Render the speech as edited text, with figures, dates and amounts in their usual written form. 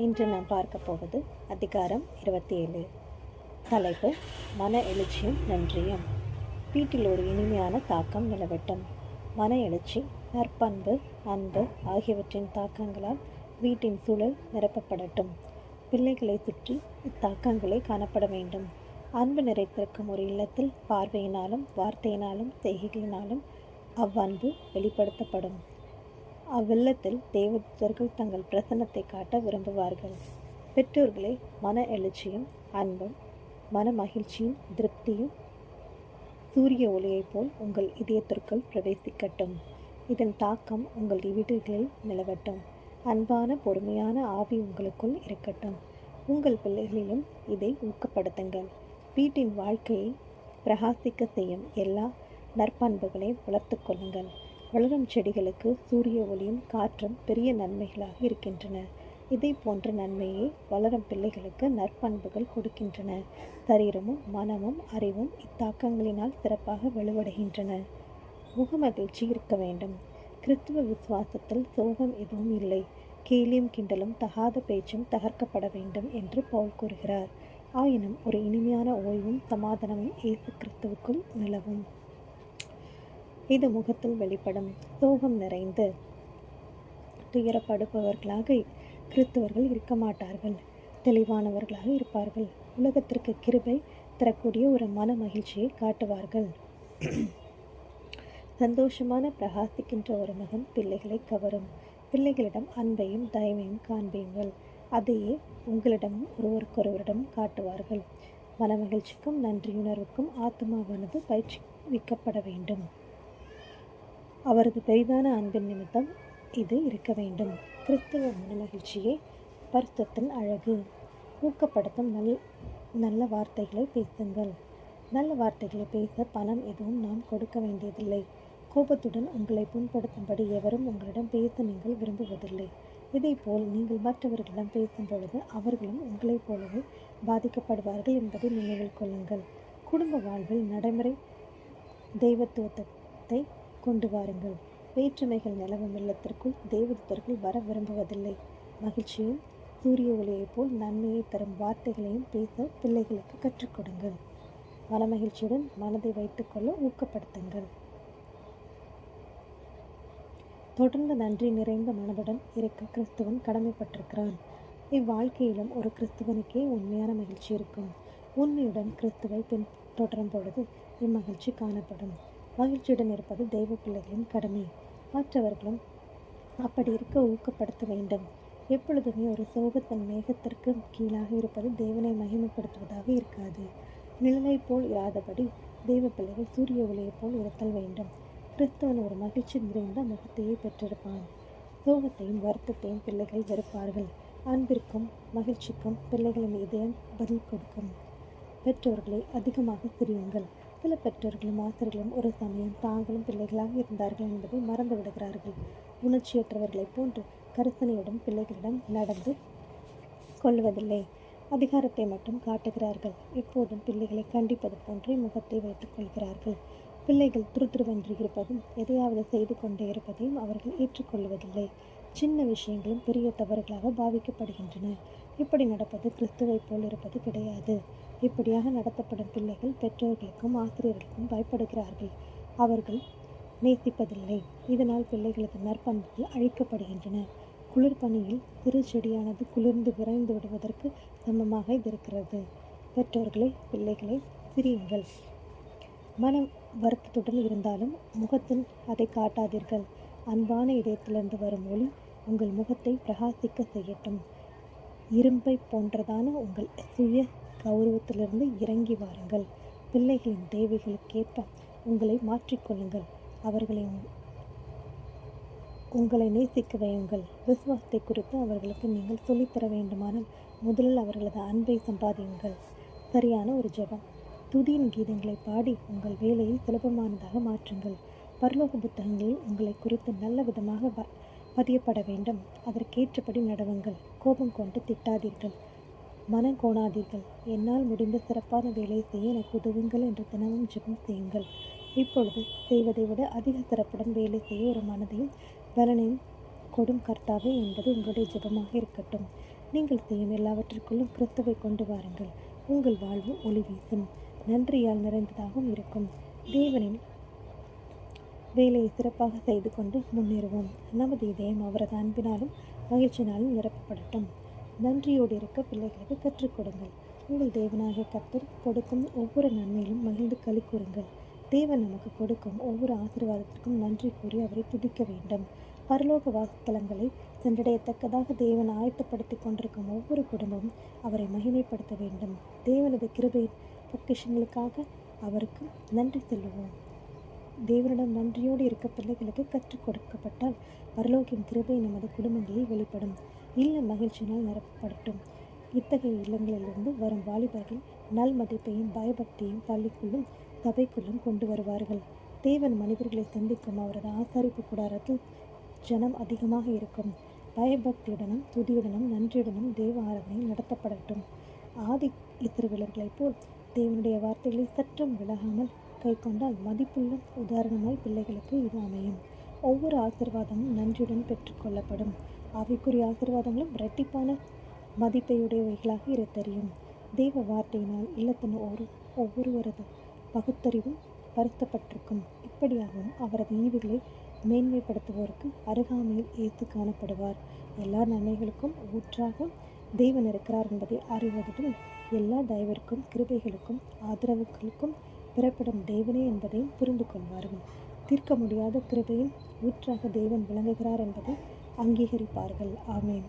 இன்று நாம் பார்க்க போவது அதிகாரம் 27. தலைப்பு மன எழுச்சியும் நன்றியும். வீட்டில் ஒரு இனிமையான தாக்கம் நிலவட்டும். மன எழுச்சி, நற்பண்பு, அன்பு ஆகியவற்றின் தாக்கங்களால் வீட்டின் சூழல் நிரப்பப்படட்டும். பிள்ளைகளை சுற்றி இத்தாக்கங்களே காணப்பட வேண்டும். அன்பு நிறைத்திருக்கும் ஒரு இல்லத்தில் பார்வையினாலும் வார்த்தையினாலும் செய்கைகளினாலும் அவ்வன்பு வெளிப்படுத்தப்படும். அவ்வில்லத்தில் தேவதூதர்கள் தங்கள் பிரசன்னத்தை காட்ட விரும்புவார்கள். பெற்றோர்களே, மன எழுச்சியும் அன்பும் மன மகிழ்ச்சியும் திருப்தியும் சூரிய ஒளியைப் போல் உங்கள் இதயத்திற்குள் பிரவேசிக்கட்டும். இதன் தாக்கம் உங்கள் வீடுகளில் நிலவட்டும். அன்பான பொறுமையான ஆவி உங்களுக்குள் இருக்கட்டும். உங்கள் பிள்ளைகளிலும் இதை ஊக்கப்படுத்துங்கள். வீட்டின் வாழ்க்கையை பிரகாசிக்க செய்யும் எல்லா நற்பண்புகளையும் வளர்த்து கொள்ளுங்கள். வளரும் செடிகளுக்கு சூரிய ஒளியும் காற்றும் பெரிய நன்மைகளாக இருக்கின்றன. இதை போன்ற நன்மையை வளரும் பிள்ளைகளுக்கு நற்பண்புகள் கொடுக்கின்றன. சரீரமும் மனமும் அறிவும் இத்தாக்கங்களினால் சிறப்பாக வலுவடைகின்றன. முகமகிழ்ச்சி இருக்க வேண்டும். கிறிஸ்துவ விசுவாசத்தில் சோகம் எதுவும் இல்லை. கேலியும் கிண்டலும் தகாத பேச்சும் தகர்க்கப்பட வேண்டும் என்று பவுல் கூறுகிறார். ஆயினும் ஒரு இனிமையான ஓய்வும் சமாதானமும் இயேசு கிறிஸ்துவுக்குள் நிலவும். இது முகத்தில் வெளிப்படும். சோகம் நிறைந்து துயரப்படுபவர்களாக கிறிஸ்தவர்கள் இருக்க மாட்டார்கள். தெளிவானவர்களாக இருப்பார்கள். உலகத்திற்கு கிருபை தரக்கூடிய ஒரு மன மகிழ்ச்சியை காட்டுவார்கள். சந்தோஷமான பிரகாசிக்கின்ற ஒரு முகம் பிள்ளைகளை கவரும். பிள்ளைகளிடம் அன்பையும் தயவையும் காண்பீங்கள். அதையே உங்களிடமும் ஒருவருக்கொருவரிடம் காட்டுவார்கள். மன மகிழ்ச்சிக்கும் நன்றியுணர்வுக்கும் ஆத்மாவானது பயிற்சிவிக்கப்பட வேண்டும். அவரது பெரிதான அன்பின் நிமித்தம் இது இருக்க வேண்டும். கிறிஸ்தவ மனமகிழ்ச்சியே பரிசுத்தத்தின் அழகு. ஊக்கப்படுத்தும் நல்ல வார்த்தைகளை பேசுங்கள். நல்ல வார்த்தைகளை பேச பணம் எதுவும் நாம் கொடுக்க வேண்டியதில்லை. கோபத்துடன் உங்களை புண்படுத்தும்படி எவரும் உங்களிடம் பேச நீங்கள் விரும்புவதில்லை. இதேபோல் நீங்கள் மற்றவர்களிடம் பேசும் பொழுது அவர்களும் உங்களைப் போலவே பாதிக்கப்படுவார்கள் என்பதை நினைவில் கொள்ளுங்கள். குடும்ப வாழ்வில் நடைமுறை தெய்வத்துவத்தை கொண்டு வாருங்கள். வேற்றுமைகள் நிலவும் இல்லத்திற்குள் தேவதூதர்கள் வர விரும்புவதில்லை. மகிழ்ச்சியும் சூரிய ஒளியைப் போல் நன்மையை தரும் வார்த்தைகளையும் பேச பிள்ளைகளுக்கு கற்றுக் கொடுங்கள். மனமகிழ்ச்சியுடன் மனதை வைத்துக்கொள்ள ஊக்கப்படுத்துங்கள். தொடர்ந்து நன்றி நிறைந்த மனதுடன் இருக்க கிறிஸ்துவன் கடமைப்பட்டிருக்கிறான். இவ்வாழ்க்கையிலும் ஒரு கிறிஸ்துவனுக்கே உண்மையான மகிழ்ச்சி இருக்கும். உண்மையுடன் கிறிஸ்துவை பின்தொடரும் பொழுது இம்மகிழ்ச்சி காணப்படும். மகிழ்ச்சியுடன் இருப்பது தெய்வ பிள்ளைகளின் கடமை. மற்றவர்களும் அப்படி இருக்க ஊக்கப்படுத்த வேண்டும். எப்பொழுதுமே ஒரு சோகத்தின் மேகத்திற்கு கீழாக இருப்பது தேவனை மகிமைப்படுத்துவதாக இருக்காது. நிழலை போல் இராதபடி தெய்வ பிள்ளைகள் சூரிய ஒளியைப் போல் இருத்தல் வேண்டும். கிறிஸ்தவன் ஒரு மகிழ்ச்சி நிறைந்த முகத்தையே பெற்றிருப்பான். சோகத்தையும் வருத்தத்தையும் பிள்ளைகள் வெறுப்பார்கள். அன்பிற்கும் மகிழ்ச்சிக்கும் பிள்ளைகளின் இதயம் பதில் கொடுக்கும். பெற்றோர்களை அதிகமாக சிரியுங்கள். சில பெற்றோர்களும் ஆசிரியர்களும் ஒரு சமயம் தாங்களும் பிள்ளைகளாக இருந்தார்கள் என்பதை மறந்து விடுகிறார்கள். உணர்ச்சியற்றவர்களைப் போன்று கரிசனையுடன் பிள்ளைகளிடம் நடந்து கொள்வதில்லை. அதிகாரத்தை மட்டும் காட்டுகிறார்கள். எப்போதும் பிள்ளைகளை கண்டிப்பது போன்றே முகத்தை வைத்துக் கொள்கிறார்கள். பிள்ளைகள் துருதுருவென்று இருப்பதும் எதையாவது செய்து கொண்டே இருப்பதையும் அவர்கள் ஏற்றுக்கொள்வதில்லை. சின்ன விஷயங்களும் பெரிய தவறுகளாக பாவிக்கப்படுகின்றன. இப்படி நடப்பது கிறிஸ்துவை போல் இருப்பது கிடையாது. இப்படியாக நடத்தப்படும் பிள்ளைகள் பெற்றோர்களுக்கும் ஆசிரியர்களுக்கும் பயப்படுகிறார்கள். அவர்கள் நேசிப்பதில்லை. இதனால் பிள்ளைகளது நற்பண்புகள் அழிக்கப்படுகின்றன. குளிர்பனியில் சிறு செடியானது குளிர்ந்து விரைந்து விடுவதற்கு சமமாக இது இருக்கிறது. பெற்றோர்களை பிள்ளைகளை சிரியுங்கள். மனம் வருத்தத்துடன் இருந்தாலும் முகத்தில் அதை காட்டாதீர்கள். அன்பான இதயத்திலிருந்து வரும் ஒளி உங்கள் முகத்தை பிரகாசிக்க செய்யட்டும். இரும்பை போன்றதான உங்கள் சுய கௌரவத்திலிருந்து இறங்கி வாருங்கள். பிள்ளைகளின் தேவைகளுக்கேற்ப உங்களை மாற்றிக்கொள்ளுங்கள். உங்களை நேசிக்க வையுங்கள். விசுவாசத்தை குறித்து அவர்களுக்கு நீங்கள் சொல்லித்தர வேண்டுமானால் முதலில் அவர்களது அன்பை சம்பாதியுங்கள். சரியான ஒரு ஜெபம். துதியின் கீதங்களை பாடி உங்கள் வேலையை சுலபமானதாக மாற்றுங்கள். பரலோக புத்தகங்களில் உங்களை குறித்து நல்ல விதமாக பதியப்பட வேண்டும். அதற்கேற்றபடி நடவுங்கள். கோபம் கொண்டு திட்டாதீர்கள். மனம் கோணாதீர்கள். என்னால் முடிந்த சிறப்பான வேலையை செய்ய எனக்கு உதவுங்கள் என்று தினமும் ஜெபம் செய்யுங்கள். இப்பொழுது செய்வதை விட அதிக சிறப்புடன் வேலை செய்ய ஒரு மனதையும் பலனையும் கொடும் கர்த்தாவே என்பது உங்களுடைய ஜெபமாக இருக்கட்டும். நீங்கள் செய்யும் எல்லாவற்றிற்குள்ளும் கிறிஸ்துவை கொண்டு வாருங்கள். உங்கள் வாழ்வு ஒளி வீசும், நன்றியால் நிறைந்ததாகவும் இருக்கும். தேவனின் வேலையை சிறப்பாக செய்து கொண்டு முன்னேறுவோம். நமது இதயம் அவரது அன்பினாலும் மகிழ்ச்சினாலும் நிரப்பப்படட்டும். நன்றியோடு இருக்க பிள்ளைகளுக்கு கற்றுக் கொடுங்கள். உங்கள் தேவனாகிய கர்த்தர் கொடுக்கும் ஒவ்வொரு நன்மையிலும் மகிழ்ந்து களி கூறுங்கள். தேவன் நமக்கு கொடுக்கும் ஒவ்வொரு ஆசீர்வாதத்திற்கும் நன்றி கூறி அவரை துதிக்க வேண்டும். பரலோக வாசஸ்தலங்களை சென்றடையத்தக்கதாக தேவன் ஆயத்தப்படுத்தி கொண்டிருக்கும் ஒவ்வொரு குடும்பமும் அவரை மகிமைப்படுத்த வேண்டும். தேவனது கிருபை பொக்கிஷங்களுக்காக அவருக்கு நன்றி சொல்லுவோம். தேவனிடம் நன்றியோடு இருக்க பிள்ளைகளுக்கு கற்றுக் கொடுக்கப்பட்டால் பரலோகின் கிருபை நமது குடும்பங்களில் வெளிப்படும். இல்ல மகிழ்ச்சியினால் நிரப்பப்படட்டும். இத்தகைய இல்லங்களிலிருந்து வரும் வாலிபர்கள் நல் மதிப்பையும் பயபக்தியையும் பள்ளிக்குள்ளும் சபைக்குள்ளும் கொண்டு வருவார்கள். தேவன் மனிதர்களை சந்திக்கும் அவரது ஆசாரிப்பு கூடாரத்தில் ஜனம் அதிகமாக இருக்கும். பயபக்தியுடனும் துதியுடனும் நன்றியுடனும் தேவ ஆராதனை நடத்தப்படட்டும். ஆதி இஸ்ரவேலர்களைப் போல் தேவனுடைய வார்த்தைகளை சற்றும் விலகாமல் கைக்கொண்டால் மதிப்புள்ள உதாரணமாய் பிள்ளைகளுக்கு இது அமையும். ஒவ்வொரு ஆசீர்வாதமும் நன்றியுடன் பெற்றுக்கொள்ளப்படும். ஆவிக்குரிய ஆசீர்வாதங்களும் இரட்டிப்பான மதிப்பையுடையவைகளாக இருத்தறியும். தேவ வார்த்தையினால் இல்லத்தின் ஒவ்வொருவரது பகுத்தறிவும் பருத்தப்பட்டிருக்கும். இப்படியாகவும் அவரது ஈவுகளை மேன்மைப்படுத்துவோருக்கு அருகாமையில் இயேசு காணப்படுவார். எல்லா நன்மைகளுக்கும் ஊற்றாக தேவன் இருக்கிறார் என்பதை அறிவதுடன் எல்லா தயவிற்கும் கிருபைகளுக்கும் ஆதரவுகளுக்கும் பிறப்பிடும் தேவனே என்பதையும் புரிந்து கொள்வார்கள். தீர்க்க முடியாத கிருபையின் ஊற்றாக தேவன் விளங்குகிறார் என்பதை அங்கீகரிப்பார்கள். ஆமென்.